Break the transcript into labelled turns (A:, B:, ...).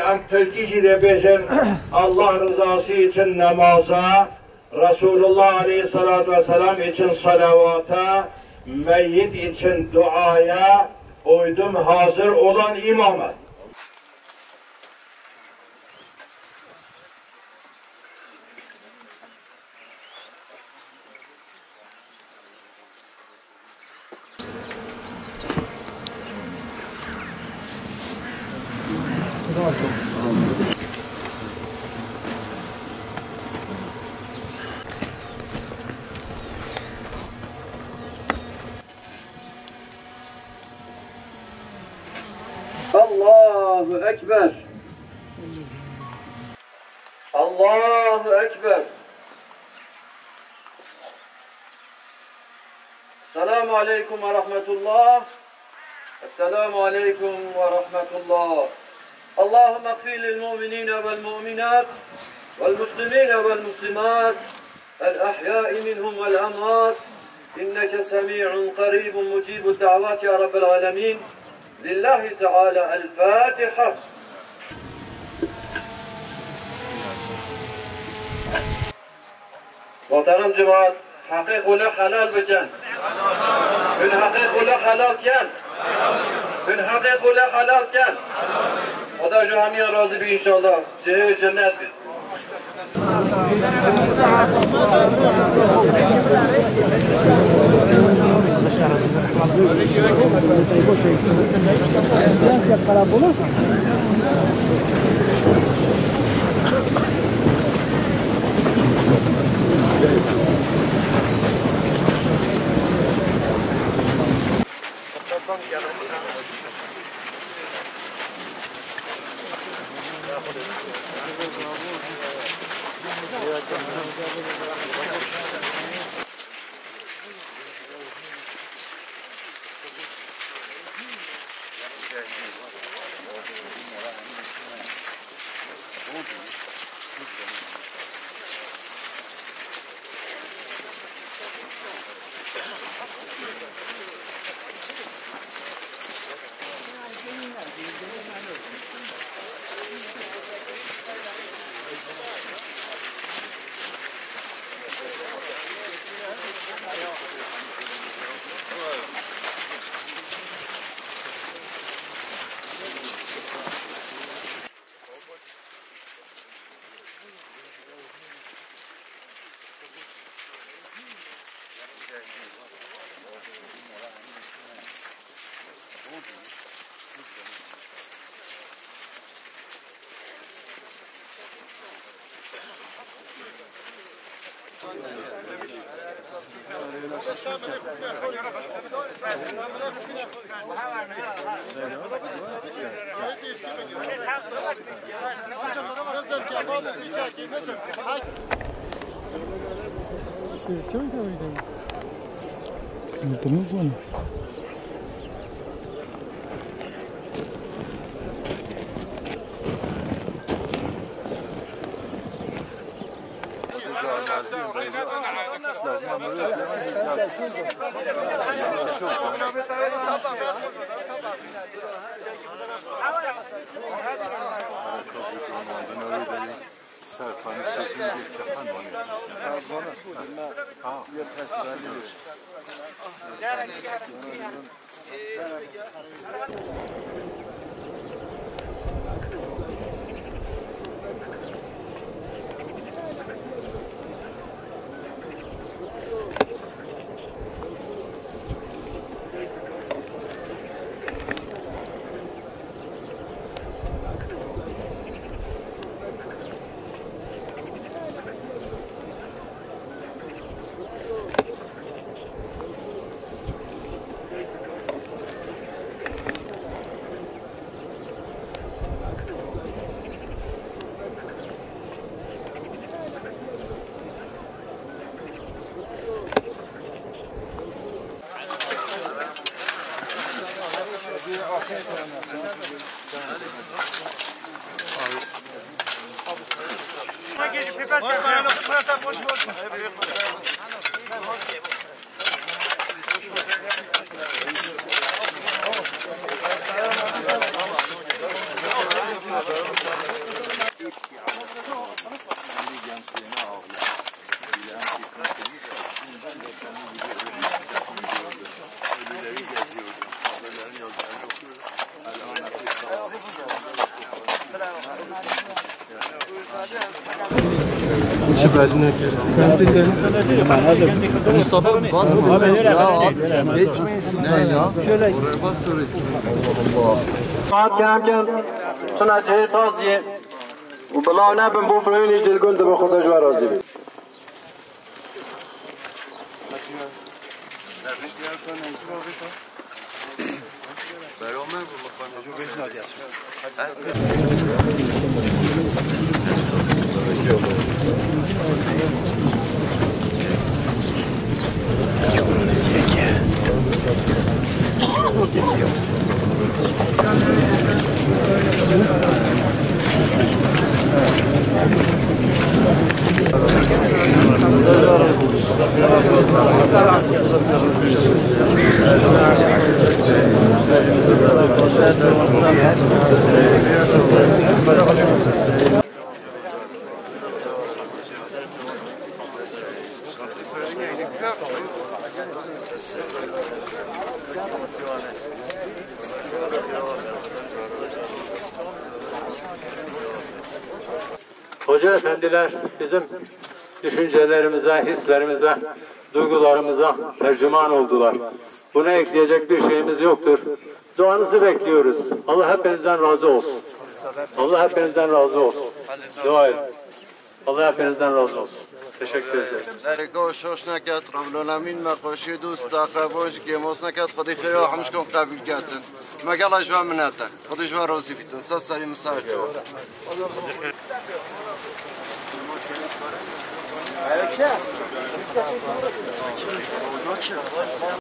A: hem Türkiye'de bezen Allah rızası için namaza, Resulullah Aleyhisselatü Vesselam için salavata, meyyit için duaya uydum hazır olan imama.
B: Allahu Ekber. Allahu Ekber. Esselamu Aleyküm ve Rahmetullah. Esselamu Aleyküm ve Rahmetullah. Allahümme gfir lil mu'minine vel mu'minat vel muslimine vel muslimat el ahyai minhum vel amwat inneke semi'un qaribun mucibud da'vat ya Rabbel alemin. Lillahi Teala el-Fatiha. Muhterem cemaat, hakik ola halal biken. Gün hakik ola halal ken. Gün hakik ola halal ken. O da camiye razı bir inşallah. Cehennem cennet bir.
C: Mustafa bas geçmeyin şunu ya. Şöyle bas sonra.
D: بعد کم کم چون اجهه تازیه و بلا نبن بو فرینیش دلگون دو خدا جو راضی بید
E: Hoca efendiler bizim düşüncelerimize, hislerimize, duygularımıza tercüman oldular. Buna ekleyecek bir şeyimiz yoktur. Duanızı bekliyoruz. Allah hepinizden razı olsun. Allah hepinizden razı olsun. Dua edin. Allah hepinizden razı olsun. Teşekkür ederim.
F: درگاه شاش نکرد رب العالمین مقاشی دوست داخبانش که ماس نکرد خودی خیلی همش کن قبول کردن مگر اجوا منته خودش و راضی بیتن سه سری مساعد شو